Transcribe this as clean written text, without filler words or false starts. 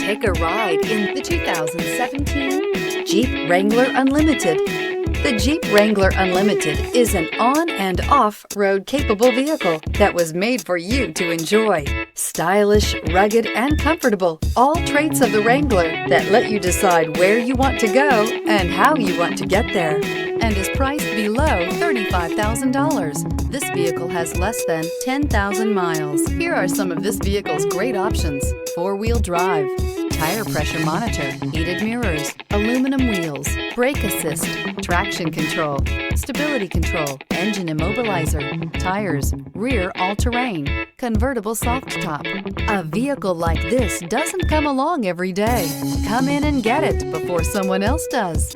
Take a ride in the 2017 Jeep Wrangler Unlimited. The Jeep Wrangler Unlimited is an on- and off-road capable vehicle that was made for you to enjoy. Stylish, rugged, and comfortable, all traits of the Wrangler that let you decide where you want to go and how you want to get there, and is priced below $35,000. This vehicle has less than 10,000 miles. Here are some of this vehicle's great options: four-wheel drive, tire pressure monitor, heated mirrors, aluminum wheels, brake assist, traction control, stability control, engine immobilizer, tires, rear all-terrain, convertible soft top. A vehicle like this doesn't come along every day. Come in and get it before someone else does.